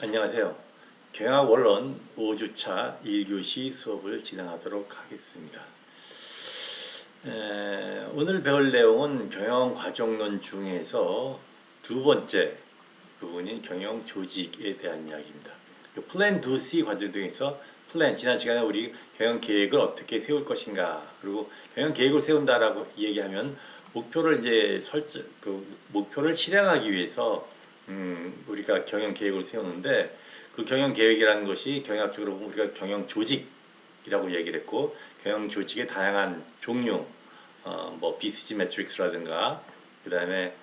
안녕하세요. 경영학 원론 5주차 1교시 수업을 진행하도록 하겠습니다. 오늘 배울 내용은 경영 과정론 중에서 두 번째 부분인 경영 조직에 대한 이야기입니다. 플랜 do C 과정 중에서 지난 시간에 우리 경영 계획을 어떻게 세울 것인가, 그리고 경영 계획을 세운다라고 얘기하면 목표를 목표를 실행하기 위해서 우리가 경영 계획을 세우는데, 그 경영 계획이라는 것이 경영학적으로 보면 우리가 경영 조직이라고 얘기를 했고, 경영 조직의 다양한 종류, BCG 매트릭스라든가, 그 다음에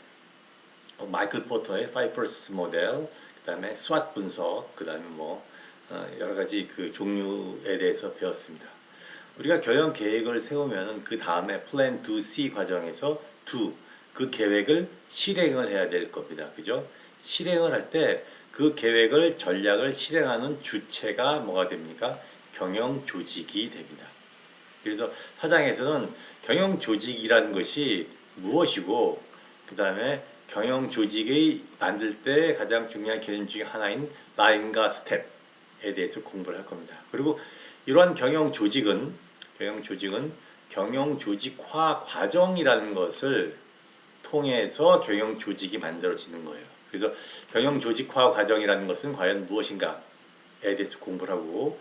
마이클 포터의 5Firsts 모델, 그 다음에 SWOT 분석, 그 다음에 여러 가지 그 종류에 대해서 배웠습니다. 우리가 경영 계획을 세우면은 그 다음에 플랜 do C 과정에서 그 계획을 실행을 해야 될 겁니다. 그죠? 실행을 할 때 그 계획을, 전략을 실행하는 주체가 뭐가 됩니까? 경영 조직이 됩니다. 그래서 사장에서는 경영 조직이라는 것이 무엇이고, 그 다음에 경영 조직의 만들 때 가장 중요한 개념 중에 하나인 라인과 스텝에 대해서 공부를 할 겁니다. 그리고 이러한 경영 조직은 경영 조직화 과정이라는 것을 통해서 경영 조직이 만들어지는 거예요. 그래서 경영 조직화 과정이라는 것은 과연 무엇인가에 대해서 공부를 하고,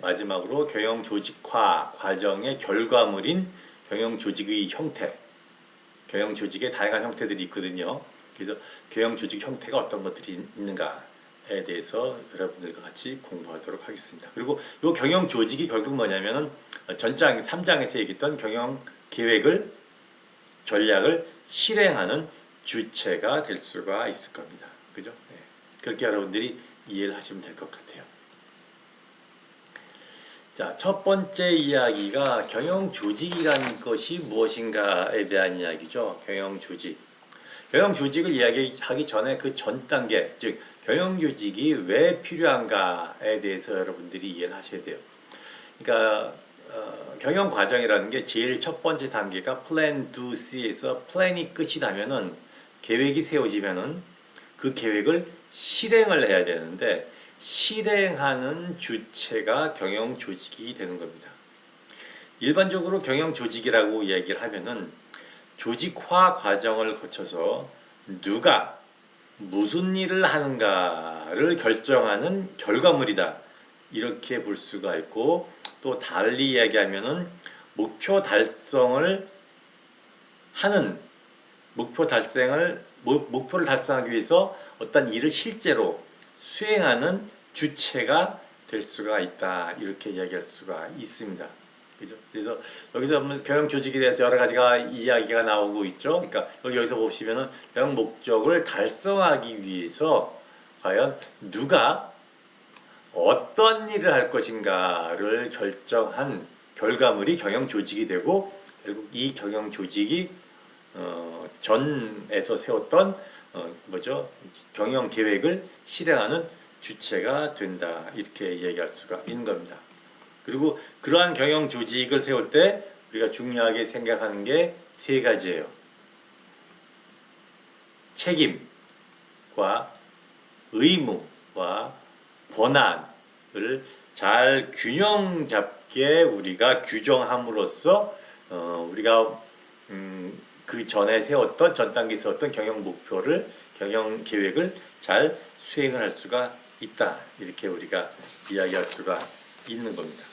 마지막으로 경영 조직화 과정의 결과물인 경영 조직의 형태, 경영 조직의 다양한 형태들이 있거든요. 그래서 경영 조직 형태가 어떤 것들이 있는가에 대해서 여러분들과 같이 공부하도록 하겠습니다. 그리고 이 경영 조직이 결국 뭐냐면은 전장 3장에서 얘기했던 경영 계획을, 전략을 실행하는 주체가 될 수가 있을 겁니다. 그죠? 네. 그렇게 여러분들이 이해를 하시면 될 것 같아요. 자, 첫 번째 이야기가 경영 조직이라는 것이 무엇인가에 대한 이야기죠. 경영 조직. 경영 조직을 이야기하기 전에 그 전 단계, 즉 경영 조직이 왜 필요한가에 대해서 여러분들이 이해를 하셔야 돼요. 그러니까 경영 과정이라는 게 제일 첫 번째 단계가 플랜 do C에서 플랜이 끝이 나면은, 계획이 세워지면은 그 계획을 실행을 해야 되는데, 실행하는 주체가 경영 조직이 되는 겁니다. 일반적으로 경영 조직이라고 얘기를 하면은 조직화 과정을 거쳐서 누가 무슨 일을 하는가를 결정하는 결과물이다, 이렇게 볼 수가 있고, 또 달리 이야기하면은 목표를 달성하기 위해서 어떤 일을 실제로 수행하는 주체가 될 수가 있다, 이렇게 이야기할 수가 있습니다. 그죠? 그래서 여기서 보면 경영 조직에 대해서 여러 가지가 이야기가 나오고 있죠. 그러니까 여기서 보시면은 경영 목적을 달성하기 위해서 과연 누가 어떤 일을 할 것인가를 결정한 결과물이 경영 조직이 되고, 결국 이 경영 조직이 전에서 세웠던 경영 계획을 실행하는 주체가 된다, 이렇게 얘기할 수가 있는 겁니다. 그리고 그러한 경영 조직을 세울 때 우리가 중요하게 생각하는 게 세 가지예요. 책임과 의무와 권한을 잘 균형 잡게 우리가 규정함으로써 우리가 그 전에 세웠던, 전 단계에 세웠던 경영 목표를, 경영 계획을 잘 수행을 할 수가 있다, 이렇게 우리가 이야기할 수가 있는 겁니다.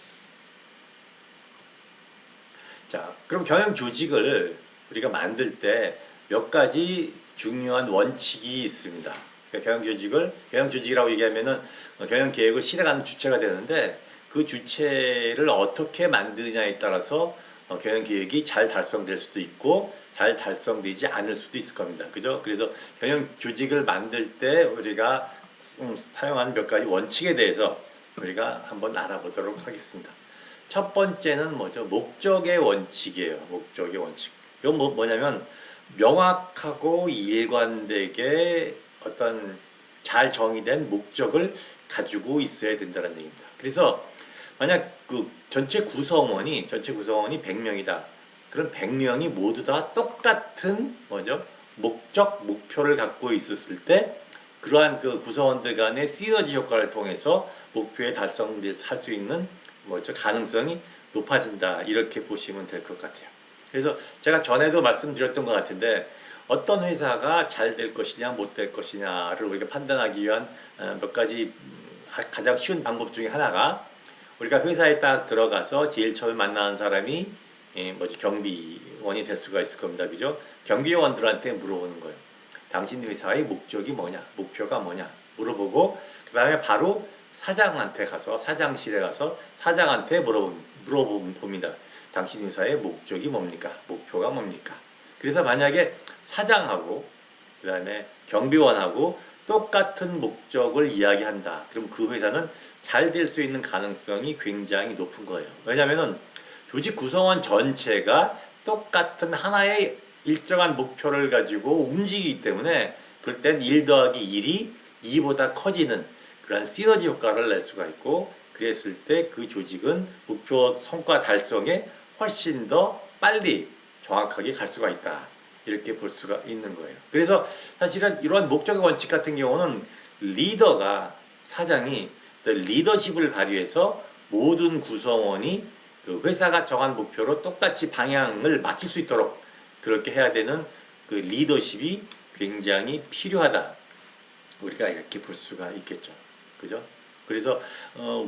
자, 그럼 경영 조직을 우리가 만들 때 몇 가지 중요한 원칙이 있습니다. 그러니까 경영 조직이라고 얘기하면은 경영 계획을 실행하는 주체가 되는데, 그 주체를 어떻게 만드냐에 따라서 경영 계획이 잘 달성될 수도 있고 잘 달성되지 않을 수도 있을 겁니다. 그죠? 그래서 경영 조직을 만들 때 우리가 사용하는 몇 가지 원칙에 대해서 우리가 한번 알아보도록 하겠습니다. 첫 번째는 뭐죠? 목적의 원칙이에요. 목적의 원칙. 이건 뭐냐면 명확하고 일관되게 어떤 잘 정의된 목적을 가지고 있어야 된다는 얘기입니다. 그래서 만약 그 전체 구성원이 100명이다. 그럼 100명이 모두 다 똑같은 목표를 갖고 있었을 때 그러한 그 구성원들 간의 시너지 효과를 통해서 목표에 달성할 수 있는 뭐죠 가능성이 높아진다 이렇게 보시면 될 것 같아요. 그래서 제가 전에도 말씀드렸던 것 같은데 어떤 회사가 잘 될 것이냐 못 될 것이냐를 우리가 판단하기 위한 몇 가지 가장 쉬운 방법 중에 하나가 우리가 회사에 딱 들어가서 제일 처음에 만나는 사람이 뭐지 경비원이 될 수가 있을 겁니다. 그죠? 경비원들한테 물어보는 거예요. 당신 회사의 목적이 뭐냐? 목표가 뭐냐? 물어보고 그 다음에 바로 사장한테 가서 사장실에 가서 사장한테 물어봅니다. 당신 회사의 목적이 뭡니까? 목표가 뭡니까? 그래서 만약에 사장하고 그 다음에 경비원하고 똑같은 목적을 이야기한다. 그럼 그 회사는 잘 될 수 있는 가능성이 굉장히 높은 거예요. 왜냐하면 조직 구성원 전체가 똑같은 하나의 일정한 목표를 가지고 움직이기 때문에 그럴 땐 1 더하기 1이 2보다 커지는 그런 시너지 효과를 낼 수가 있고 그랬을 때 그 조직은 목표 성과 달성에 훨씬 더 빨리 정확하게 갈 수가 있다. 이렇게 볼 수가 있는 거예요. 그래서 사실은 이러한 목적의 원칙 같은 경우는 리더가 사장이 리더십을 발휘해서 모든 구성원이 그 회사가 정한 목표로 똑같이 방향을 맞출 수 있도록 그렇게 해야 되는 그 리더십이 굉장히 필요하다. 우리가 이렇게 볼 수가 있겠죠. 그죠? 그래서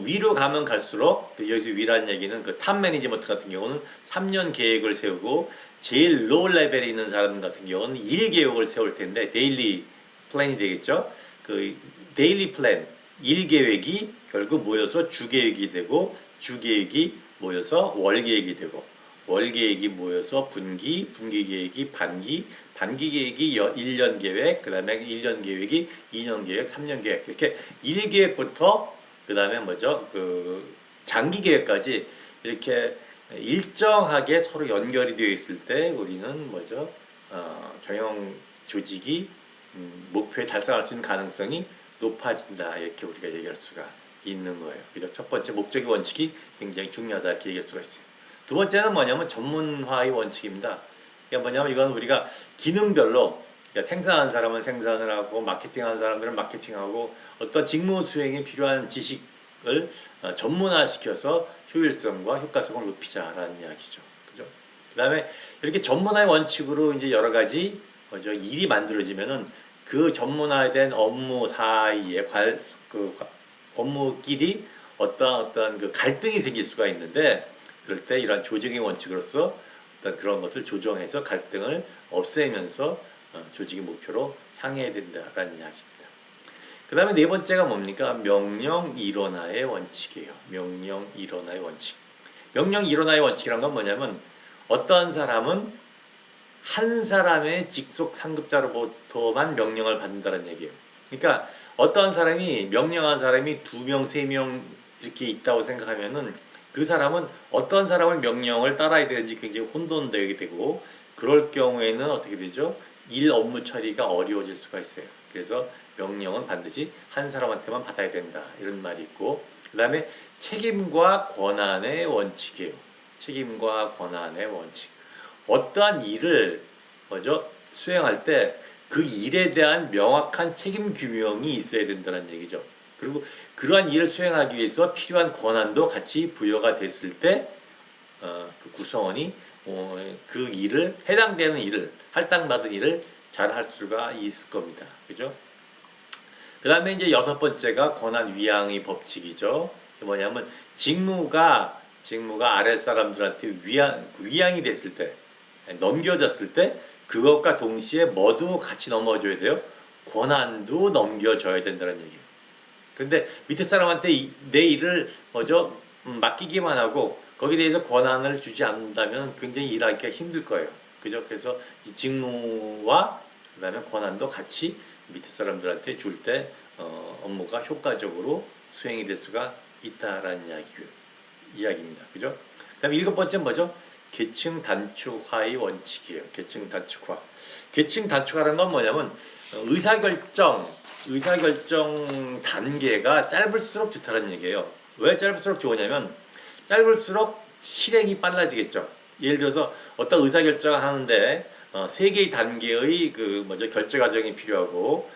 위로 가면 갈수록 여기서 위라는 얘기는 그 탑 매니지먼트 같은 경우는 3년 계획을 세우고 제일 로우 레벨에 있는 사람 같은 경우는 1 계획을 세울 텐데 데일리 플랜이 되겠죠. 그 데일리 플랜 1 계획이 결국 모여서 주 계획이 되고 주 계획이 모여서 월 계획이 되고 월 계획이 모여서 분기 계획이 반기 계획이 1년 계획, 그 다음에 1년 계획이 2년 계획, 3년 계획 이렇게 1계획부터 그 다음에 뭐죠 그 장기 계획까지 이렇게 일정하게 서로 연결이 되어 있을 때 우리는 뭐죠 경영 조직이 목표에 달성할 수 있는 가능성이 높아진다 이렇게 우리가 얘기할 수가 있는 거예요. 그죠? 첫 번째 목적의 원칙이 굉장히 중요하다 이렇게 얘기할 수가 있어요. 두 번째는 뭐냐면 전문화의 원칙입니다. 그게 뭐냐면 이건 우리가 기능별로 그러니까 생산하는 사람은 생산을 하고 마케팅하는 사람들은 마케팅하고 어떤 직무 수행에 필요한 지식을 전문화시켜서 효율성과 효과성을 높이자라는 이야기죠. 그죠? 그다음에 이렇게 전문화의 원칙으로 이제 여러 가지 뭐죠 일이 만들어지면은 그 전문화된 업무 사이에 업무끼리 어떠한 그 갈등이 생길 수가 있는데 그럴 때 이러한 조직의 원칙으로서 어떤 그런 것을 조정해서 갈등을 없애면서 조직의 목표로 향해야 된다라는 이야기입니다. 그 다음에 네 번째가 뭡니까? 명령 일원화의 원칙이에요. 명령 일원화의 원칙. 명령 일원화의 원칙이란 건 뭐냐면 어떠한 사람은 한 사람의 직속 상급자로부터만 명령을 받는다는 얘기예요. 그러니까 어떠한 사람이 명령한 사람이 2명, 3명 이렇게 있다고 생각하면은 그 사람은 어떤 사람의 명령을 따라야 되는지 굉장히 혼돈되게 되고 그럴 경우에는 어떻게 되죠? 일 업무 처리가 어려워질 수가 있어요. 그래서 명령은 반드시 한 사람한테만 받아야 된다 이런 말이 있고 그 다음에 책임과 권한의 원칙이에요. 책임과 권한의 원칙. 어떠한 일을 먼저 수행할 때 그 일에 대한 명확한 책임 규명이 있어야 된다는 얘기죠. 그리고 그러한 일을 수행하기 위해서 필요한 권한도 같이 부여가 됐을 때 그 구성원이 그 일을 해당되는 일을 할당받은 일을 잘 할 수가 있을 겁니다. 그죠? 그 다음에 이제 6번째가 권한 위양의 법칙이죠. 뭐냐면 직무가 아랫사람들한테 위양이 됐을 때 넘겨졌을 때 그것과 동시에 뭐도 같이 넘어줘야 돼요? 권한도 넘겨줘야 된다는 얘기예요. 근데 밑에 사람한테 내 일을 맡기기만 하고 거기에 대해서 권한을 주지 않는다면 굉장히 일하기가 힘들 거예요. 그죠? 그래서 이 직무와 그다음에 권한도 같이 밑에 사람들한테 줄 때 업무가 효과적으로 수행이 될 수가 있다라는 이야기입니다. 그죠? 그다음에 7번째는 뭐죠? 계층 단축화의 원칙이에요. 계층 단축화. 계층 단축화라는 건 뭐냐면 의사결정 단계가 짧을수록 좋다는 얘기예요. 왜 짧을수록 좋으냐면 짧을수록 실행이 빨라지겠죠. 예를 들어서 어떤 의사결정을 하는데 3개의 단계의 결제 과정이 필요하고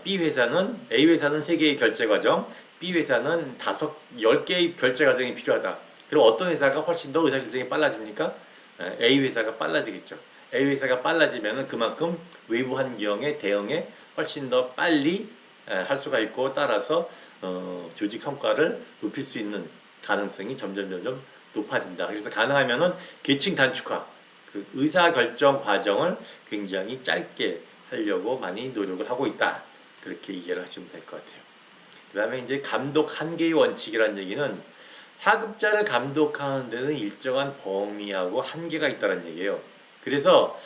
B 회사는 A 회사는 3개의 결제 과정, B 회사는 10개의 결제 과정이 필요하다. 그럼 어떤 회사가 훨씬 더 의사결정이 빨라집니까? A 회사가 빨라지겠죠. A 회사가 빨라지면 그만큼 외부 환경의 대응에 훨씬 더 빨리 할 수가 있고, 따라서 조직 성과를 높일 수 있는 가능성이 점점 높아진다. 그래서 가능하면은 계층 단축화, 그 의사결정 과정을 굉장히 짧게 하려고 많이 노력을 하고 있다. 그렇게 이해를 하시면 될 것 같아요. 그 다음에 이제 감독 한계의 원칙이라는 얘기는 하급자를 감독하는 데는 일정한 범위하고 한계가 있다는 얘기예요. 그래서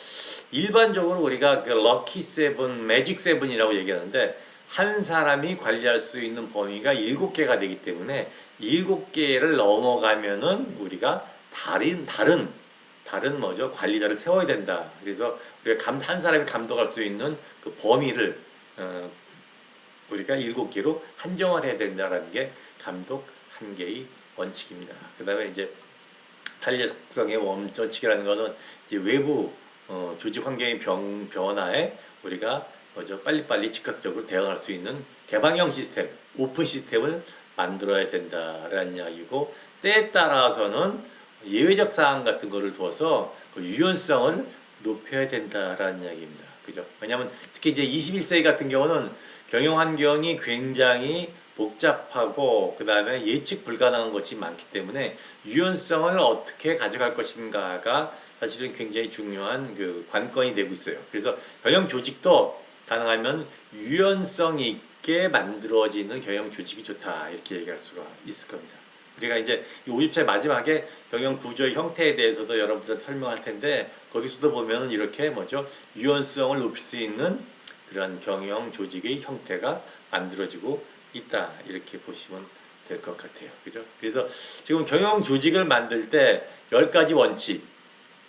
일반적으로 우리가 그 럭키 세븐, 매직 세븐이라고 얘기하는데, 한 사람이 관리할 수 있는 범위가 7개가 되기 때문에 7개를 넘어가면은 우리가 다른 뭐죠? 관리자를 세워야 된다. 그래서 우리가 한 사람이 감독할 수 있는 그 범위를 우리가 7개로 한정을 해야 된다라는 게 감독 한계의 원칙입니다. 그 다음에 이제 탄력성의 원칙이라는 거는 이제 외부 조직 환경의 변화에 우리가 먼저 빨리빨리 즉각적으로 대응할 수 있는 개방형 시스템, 오픈 시스템을 만들어야 된다라는 이야기고, 때에 따라서는 예외적 사항 같은 거를 두어서 그 유연성을 높여야 된다라는 이야기입니다. 그죠? 왜냐하면 특히 이제 21세기 같은 경우는 경영 환경이 굉장히 복잡하고 그 다음에 예측 불가능한 것이 많기 때문에 유연성을 어떻게 가져갈 것인가가 사실은 굉장히 중요한 그 관건이 되고 있어요. 그래서 경영 조직도 가능하면 유연성 있게 만들어지는 경영 조직이 좋다, 이렇게 얘기할 수가 있을 겁니다. 우리가 이제 이 50차 마지막에 경영 구조의 형태에 대해서도 여러분들한테 설명할 텐데, 거기서도 보면 이렇게 뭐죠? 유연성을 높일 수 있는 그런 경영 조직의 형태가 만들어지고 있다, 이렇게 보시면 될 것 같아요. 그죠? 그래서 지금 경영 조직을 만들 때 10가지 원칙,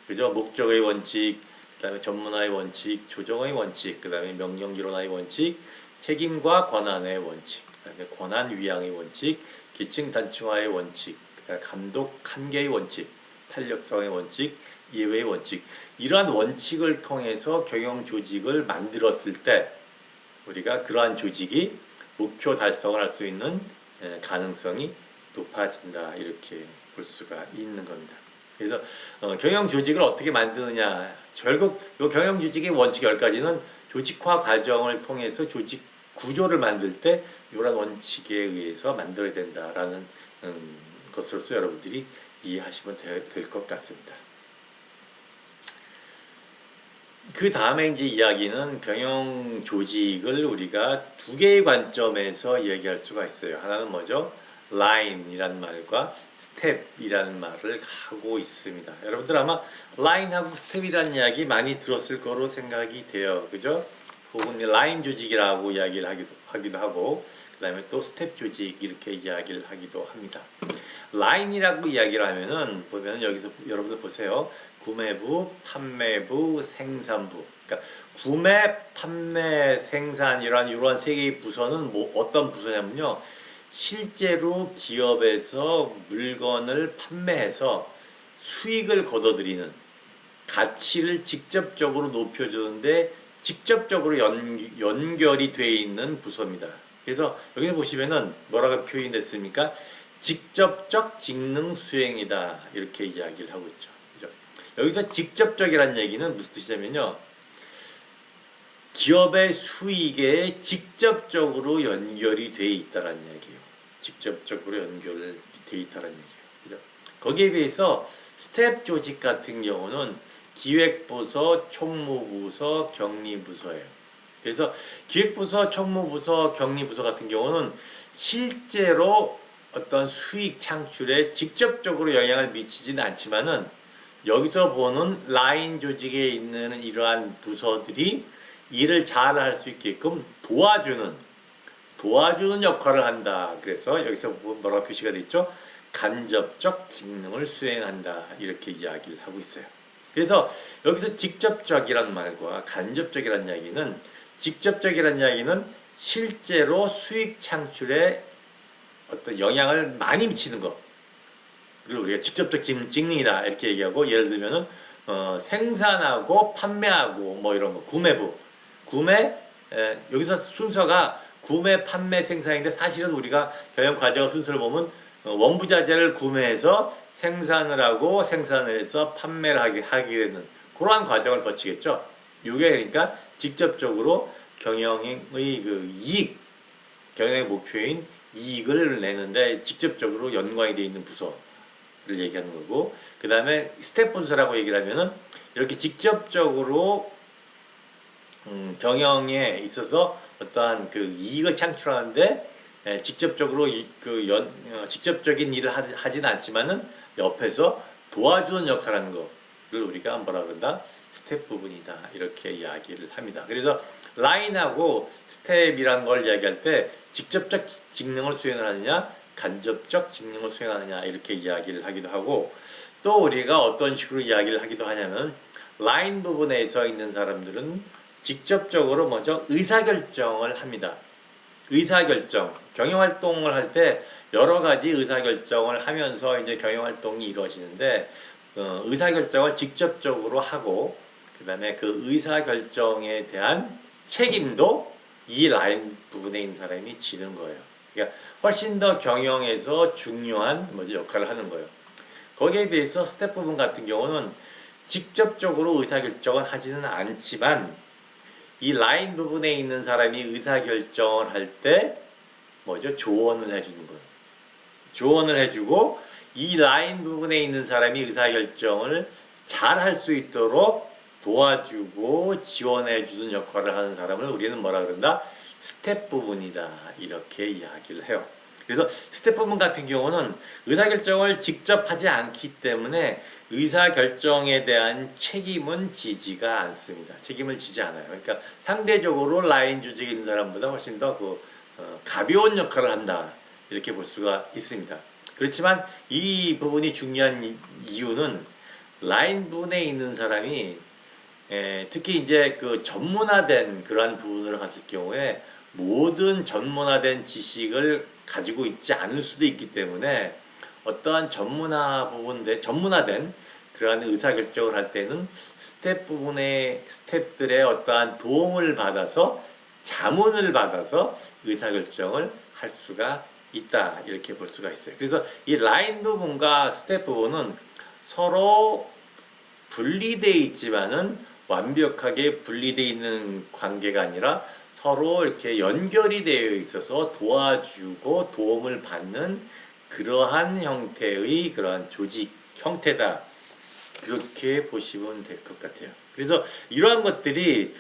그죠? 목적의 원칙, 그 다음에 전문화의 원칙, 조정의 원칙, 그 다음에 명령기론화의 원칙, 책임과 권한의 원칙, 그 다음에 권한 위양의 원칙, 계층 단층화의 원칙, 감독 한계의 원칙, 탄력성의 원칙, 예외의 원칙, 이러한 원칙을 통해서 경영 조직을 만들었을 때 우리가 그러한 조직이 목표 달성을 할 수 있는 가능성이 높아진다, 이렇게 볼 수가 있는 겁니다. 그래서 경영 조직을 어떻게 만드느냐, 결국 이 경영 조직의 원칙 10가지는 조직화 과정을 통해서 조직 구조를 만들 때 이런 원칙에 의해서 만들어야 된다라는 것으로서 여러분들이 이해하시면 될 것 같습니다. 그 다음에 이제 이야기는 경영 조직을 우리가 2개의 관점에서 얘기할 수가 있어요. 하나는 뭐죠? 라인이라는 말과 스텝이라는 말을 하고 있습니다. 여러분들 아마 라인하고 스텝이라는 이야기 많이 들었을 거로 생각이 돼요. 그죠? 혹은 라인 조직이라고 이야기를 하기도 하고, 그 다음에 또 스텝 조직 이렇게 이야기를 하기도 합니다. 라인이라고 이야기를 하면은 보면 여기서 여러분들 보세요. 구매부, 판매부, 생산부. 그러니까 구매, 판매, 생산 이러한 3개의 부서는 어떤 부서냐면요, 실제로 기업에서 물건을 판매해서 수익을 거둬들이는, 가치를 직접적으로 높여주는데 직접적으로 연결이 되어 있는 부서입니다. 그래서 여기 보시면은 뭐라고 표현됐습니까? 직접적 직능 수행이다, 이렇게 이야기를 하고 있죠. 그죠? 여기서 직접적이라는 얘기는 무슨 뜻이냐면요, 기업의 수익에 직접적으로 연결이 되어 있다는 얘기예요. 직접적으로 연결되어 있다는 얘기예요. 그죠? 거기에 비해서 스텝 조직 같은 경우는 기획부서, 총무부서, 격리부서예요. 그래서 기획부서, 총무부서, 격리부서 같은 경우는 실제로 어떤 수익 창출에 직접적으로 영향을 미치지는 않지만은, 여기서 보는 라인 조직에 있는 이러한 부서들이 일을 잘 할 수 있게끔 도와주는 역할을 한다. 그래서 여기서 뭐라고 표시가 되어 있죠? 간접적 직능을 수행한다, 이렇게 이야기를 하고 있어요. 그래서 여기서 직접적이란 말과 간접적이란 이야기는, 직접적이란 이야기는 실제로 수익 창출에 어떤 영향을 많이 미치는 것, 그리고 우리가 직접적 직능이다, 이렇게 얘기하고, 예를 들면은 생산하고 판매하고 뭐 이런 거, 구매, 여기서 순서가 구매, 판매, 생산인데 사실은 우리가 경영 과정 순서를 보면 원부자재를 구매해서 생산을 하고 생산을 해서 판매를 하게 되는 그러한 과정을 거치겠죠. 이게 그러니까 직접적으로 경영의 그 이익, 경영의 목표인 이익을 내는데 직접적으로 연관이 되어 있는 부서를 얘기하는 거고, 그 다음에 스텝 분서라고 얘기를 하면은 이렇게 직접적으로 경영에 있어서 어떠한 그 이익을 창출하는데 직접적으로 직접적인 일을 하진 않지만은 옆에서 도와주는 역할을 하는 거를 우리가 뭐라 그런다? 스텝 부분이다. 이렇게 이야기를 합니다. 그래서 라인하고 스텝이라는 걸 이야기할 때 직접적 직능을 수행을 하느냐, 간접적 직능을 수행하느냐 이렇게 이야기를 하기도 하고, 또 우리가 어떤 식으로 이야기를 하기도 하냐면 라인 부분에 서 있는 사람들은 직접적으로 먼저 의사결정을 합니다. 의사결정, 경영활동을 할 때 여러 가지 의사결정을 하면서 이제 경영활동이 이루어지는데 의사결정을 직접적으로 하고 그 다음에 그 의사결정에 대한 책임도 이 라인 부분에 있는 사람이 지는 거예요. 그러니까 훨씬 더 경영에서 중요한 역할을 하는 거예요. 거기에 비해서 스텝 부분 같은 경우는 직접적으로 의사결정을 하지는 않지만 이 라인 부분에 있는 사람이 의사결정을 할 때 조언을 해주는 거예요. 조언을 해주고 이 라인 부분에 있는 사람이 의사결정을 잘 할 수 있도록 도와주고 지원해주는 역할을 하는 사람을 우리는 뭐라 그런다? 스텝 부분이다. 이렇게 이야기를 해요. 그래서 스텝 부분 같은 경우는 의사결정을 직접 하지 않기 때문에 의사결정에 대한 책임은 지지가 않습니다. 책임을 지지 않아요. 그러니까 상대적으로 라인 조직에 있는 사람보다 훨씬 더 가벼운 역할을 한다. 이렇게 볼 수가 있습니다. 그렇지만 이 부분이 중요한 이유는 라인 부분에 있는 사람이 특히 이제 그 전문화된 그러한 부분으로 갔을 경우에 모든 전문화된 지식을 가지고 있지 않을 수도 있기 때문에 어떠한 전문화된 그러한 의사결정을 할 때는 스텝들의 어떠한 도움을 받아서 자문을 받아서 의사결정을 할 수가 있다. 이렇게 볼 수가 있어요. 그래서 이 라인 부분과 스텝 부분은 서로 분리되어 있지만은 완벽하게 분리되어 있는 관계가 아니라 서로 이렇게 연결이 되어 있어서 도와주고 도움을 받는 그러한 형태의 그러한 조직 형태다. 그렇게 보시면 될 것 같아요. 그래서 이러한 것들이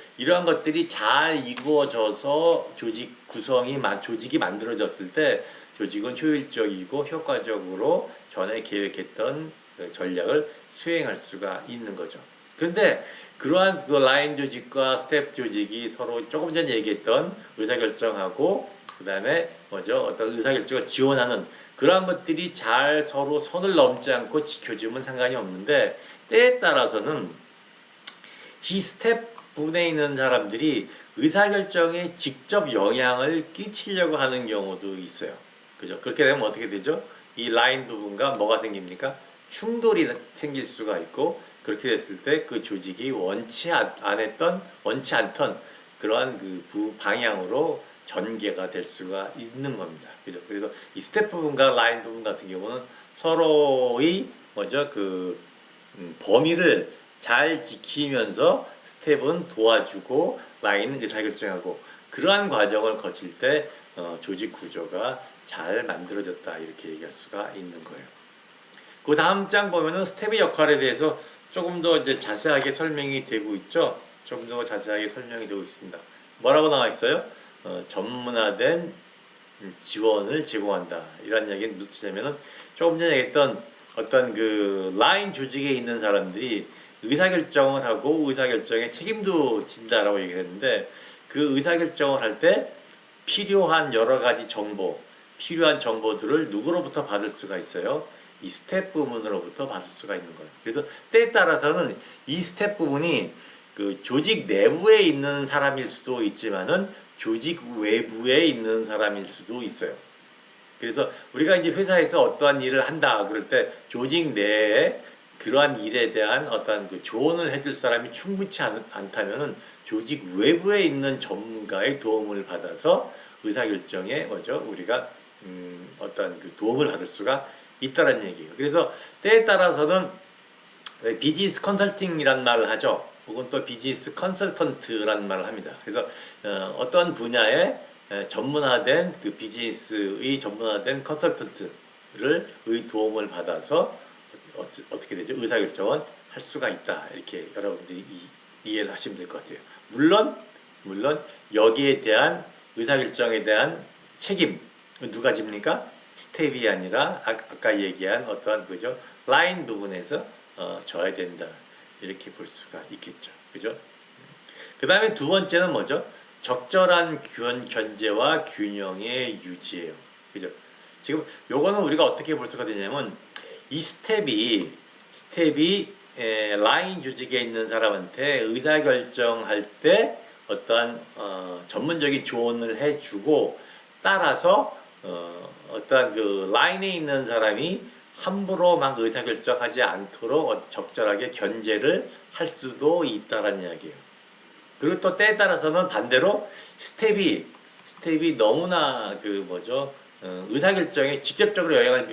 잘 이루어져서 조직이 만들어졌을 때 조직은 효율적이고 효과적으로 전에 계획했던 전략을 수행할 수가 있는 거죠. 그런데 그러한 그 라인 조직과 스텝 조직이 서로 조금 전에 얘기했던 의사결정하고 그 다음에 어떤 의사결정을 지원하는 그러한 것들이 잘 서로 선을 넘지 않고 지켜주면 상관이 없는데 때에 따라서는 이 스텝 분에 있는 사람들이 의사결정에 직접 영향을 끼치려고 하는 경우도 있어요. 그죠? 그렇게 되면 어떻게 되죠? 이 라인 부분과 뭐가 생깁니까? 충돌이 생길 수가 있고 그렇게 됐을 때 그 조직이 원치 않던 그러한 그 방향으로 전개가 될 수가 있는 겁니다. 그죠? 그래서 이 스텝 부분과 라인 부분 같은 경우는 서로의 범위를 잘 지키면서 스텝은 도와주고 라인은 의사결정하고 그러한 과정을 거칠 때 조직 구조가 잘 만들어졌다 이렇게 얘기할 수가 있는 거예요. 그 다음 장 보면은 스텝의 역할에 대해서 조금 더 이제 자세하게 설명이 되고 있죠. 조금 더 자세하게 설명이 되고 있습니다. 뭐라고 나와 있어요? 전문화된 지원을 제공한다. 이런 이야기는 무슨 뜻이냐면은 조금 전에 얘기했던 어떤 그 라인 조직에 있는 사람들이 의사결정을 하고 의사결정에 책임도 진다라고 얘기를 했는데 그 의사결정을 할 때 필요한 여러 가지 필요한 정보들을 누구로부터 받을 수가 있어요? 이 스텝 부분으로부터 받을 수가 있는 거예요. 그래서 때에 따라서는 이 스텝 부분이 그 조직 내부에 있는 사람일 수도 있지만은 조직 외부에 있는 사람일 수도 있어요. 그래서 우리가 이제 회사에서 어떠한 일을 한다 그럴 때 조직 내에 그러한 일에 대한 어떤 그 조언을 해줄 사람이 충분치 않다면은 조직 외부에 있는 전문가의 도움을 받아서 의사결정에 뭐죠? 우리가 어떤 그 도움을 받을 수가 있다는 얘기예요. 그래서 때에 따라서는 비즈니스 컨설팅이란 말을 하죠. 혹은 또 비즈니스 컨설턴트라는 말을 합니다. 그래서 어떤 분야에 전문화된 그 비즈니스의 전문화된 컨설턴트를 의 도움을 받아서 어떻게 되죠? 의사결정은 할 수가 있다. 이렇게 여러분들이 이해를 하시면 될 것 같아요. 물론 여기에 대한 의사결정에 대한 책임 누가 집니까? 스텝이 아니라 아까 얘기한 어떠한 그죠? 라인 부분에서 져야 된다. 이렇게 볼 수가 있겠죠. 그죠? 그 다음에 두 번째는 뭐죠? 적절한 견제와 균형의 유지예요. 그죠? 지금 요거는 우리가 어떻게 볼 수가 되냐면 이 스텝이 라인 조직에 있는 사람한테 의사결정할 때 어떠한 전문적인 조언을 해주고 따라서 어떠한 그 라인에 있는 사람이 함부로 막 의사결정하지 않도록 적절하게 견제를 할 수도 있다는 이야기예요. 그리고 또 때에 따라서는 반대로 스텝이 너무나 그 뭐죠? 의사결정에 직접적으로 영향을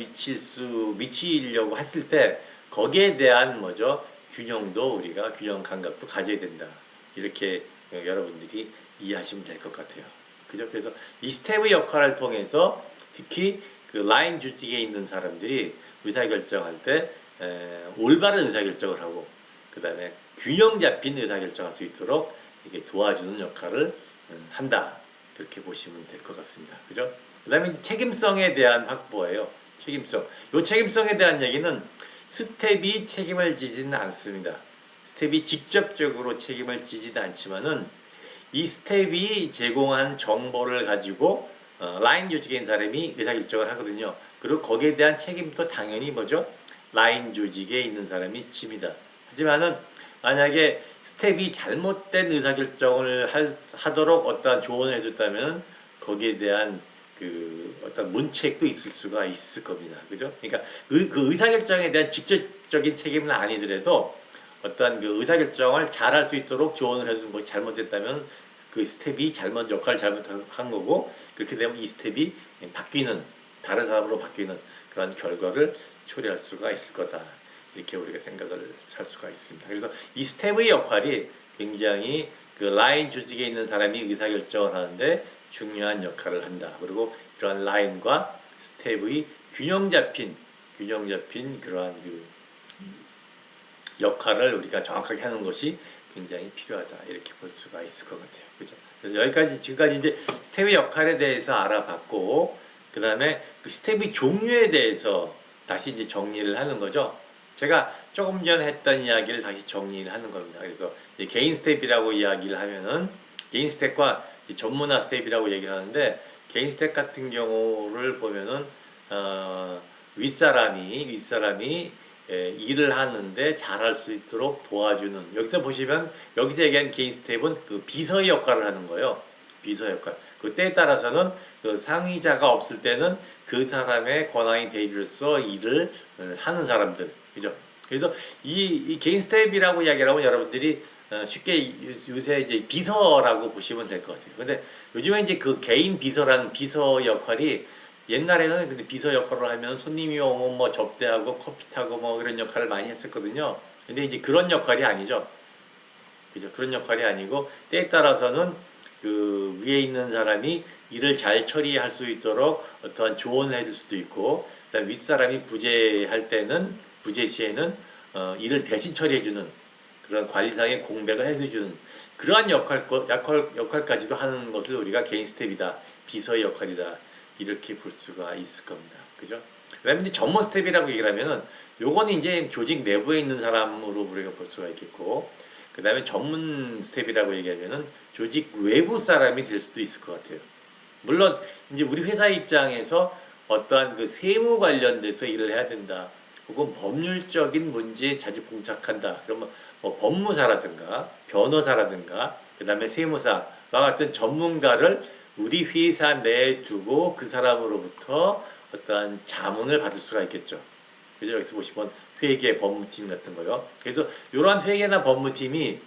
미치려고 했을 때 거기에 대한 뭐죠? 균형도 우리가 균형 감각도 가져야 된다. 이렇게 여러분들이 이해하시면 될 것 같아요. 그죠? 그래서 이 스텝의 역할을 통해서 특히 그 라인 조직에 있는 사람들이 의사결정할 때 올바른 의사결정을 하고 그 다음에 균형 잡힌 의사결정할 수 있도록 이렇게 도와주는 역할을 한다. 그렇게 보시면 될 것 같습니다. 그죠? 그 다음에 책임성에 대한 확보예요. 책임성. 이 책임성에 대한 얘기는 스텝이 책임을 지지는 않습니다. 스텝이 직접적으로 책임을 지지는 않지만은 이 스텝이 제공한 정보를 가지고 라인 조직에 있는 사람이 의사결정을 하거든요. 그리고 거기에 대한 책임도 당연히 뭐죠? 라인 조직에 있는 사람이 집니다. 하지만은 만약에 스텝이 잘못된 의사결정을 하도록 어떠한 조언을 해줬다면 거기에 대한 그 어떤 문책도 있을 수가 있을 겁니다. 그죠? 그러니까 그 의사결정에 대한 직접적인 책임은 아니더라도 어떠한 그 의사결정을 잘할 수 있도록 조언을 해준 것이 잘못됐다면 그 스텝이 역할을 잘못한 거고 그렇게 되면 이 스텝이 다른 사람으로 바뀌는 그런 결과를 초래할 수가 있을 거다. 이렇게 우리가 생각을 할 수가 있습니다. 그래서 이 스텝의 역할이 굉장히 그 라인 조직에 있는 사람이 의사결정을 하는데 중요한 역할을 한다. 그리고 이러한 라인과 스텝의 균형 잡힌 그러한 그 역할을 우리가 정확하게 하는 것이 굉장히 필요하다. 이렇게 볼 수가 있을 것 같아요. 그죠? 그래서 지금까지 이제 스텝의 역할에 대해서 알아봤고, 그 다음에 그 스텝의 종류에 대해서 다시 이제 정리를 하는 거죠. 제가 조금 전에 했던 이야기를 다시 정리를 하는 겁니다. 그래서 개인 스텝이라고 이야기를 하면은 개인 스텝과 전문화 스텝이라고 얘기를 하는데 개인 스텝 같은 경우를 보면은 윗사람이 일을 하는데 잘할 수 있도록 도와주는 여기서 보시면 여기서 얘기한 개인 스텝은 그 비서의 역할을 하는 거예요. 비서 역할. 그때에 따라서는 그 상위자가 없을 때는 그 사람의 권한이 대리로서 일을 하는 사람들. 그죠? 그래서 이 개인 스텝이라고 이야기를 하면 여러분들이 쉽게 요새 이제 비서라고 보시면 될 것 같아요. 근데 요즘에 이제 그 개인 비서라는 비서 역할이 옛날에는 근데 비서 역할을 하면 손님이 오면 뭐 접대하고 커피 타고 뭐 그런 역할을 많이 했었거든요. 근데 이제 그런 역할이 아니죠. 그죠? 그런 역할이 아니고 때에 따라서는 그 위에 있는 사람이 일을 잘 처리할 수 있도록 어떠한 조언을 해줄 수도 있고, 그다음 윗사람이 부재 시에는 일을 대신 처리해주는 그런 관리상의 공백을 해주는 그러한 역할까지도 하는 것을 우리가 개인 스텝이다, 비서의 역할이다 이렇게 볼 수가 있을 겁니다. 그죠? 그다음에 이제 전문 스텝이라고 얘기를 하면은 요거는 이제 조직 내부에 있는 사람으로 우리가 볼 수가 있겠고, 그 다음에 전문 스텝이라고 얘기하면은 조직 외부 사람이 될 수도 있을 것 같아요. 물론 이제 우리 회사 입장에서 어떠한 그 세무 관련돼서 일을 해야 된다. 혹은 법률적인 문제에 자주 봉착한다. 그러면 뭐 법무사라든가 변호사라든가 그 다음에 세무사와 같은 전문가를 우리 회사 내에 두고 그 사람으로부터 어떠한 자문을 받을 수가 있겠죠. 그죠? 여기서 보시면 회계 법무팀 같은 거요. 그래서 이러한 회계나 법무팀을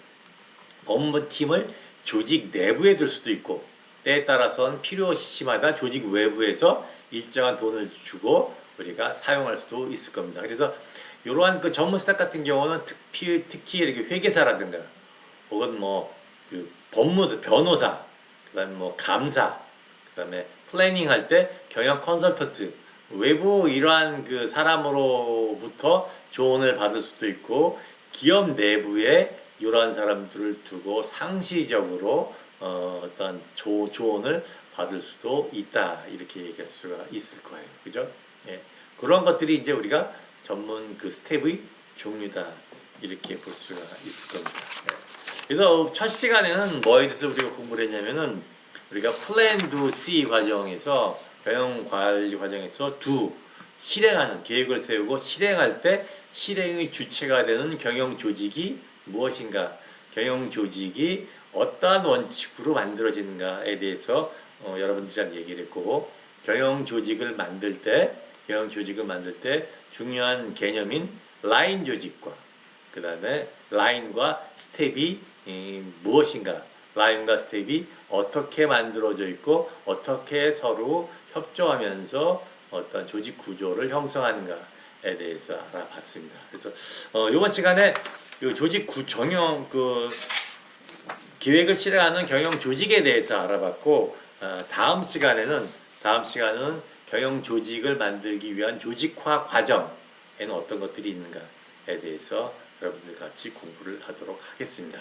조직 내부에 둘 수도 있고 때에 따라서는 필요시마다 조직 외부에서 일정한 돈을 주고 우리가 사용할 수도 있을 겁니다. 그래서 이러한 그 전문 스탁 같은 경우는 특히 이렇게 회계사라든가 혹은 그 법무 변호사, 그다음에 감사, 그다음에 플래닝 할 때 경영 컨설턴트 외부 이러한 그 사람으로부터 조언을 받을 수도 있고 기업 내부에 이러한 사람들을 두고 상시적으로 어떤 조언을 받을 수도 있다 이렇게 얘기할 수가 있을 거예요. 그죠? 예. 그런 것들이 이제 우리가 전문 그 스텝의 종류다 이렇게 볼 수가 있을 겁니다. 예. 그래서 첫 시간에는 뭐에 대해서 우리가 공부를 했냐면은 우리가 플랜 두 C 과정에서 경영 관리 과정에서 실행하는 계획을 세우고 실행할 때 실행의 주체가 되는 경영 조직이 무엇인가, 경영 조직이 어떠한 원칙으로 만들어지는가에 대해서 여러분들이랑 얘기를 했고 경영 조직을 만들 때 중요한 개념인 라인 조직과 그 다음에 라인과 스텝이 무엇인가, 라인과 스텝이 어떻게 만들어져 있고 어떻게 서로 협조하면서 어떤 조직 구조를 형성하는가에 대해서 알아봤습니다. 그래서 이번 시간에 이 조직 정형 계획을 실행하는 경영 조직에 대해서 알아봤고 다음 시간은 경영 조직을 만들기 위한 조직화 과정에는 어떤 것들이 있는가에 대해서 여러분들 같이 공부를 하도록 하겠습니다.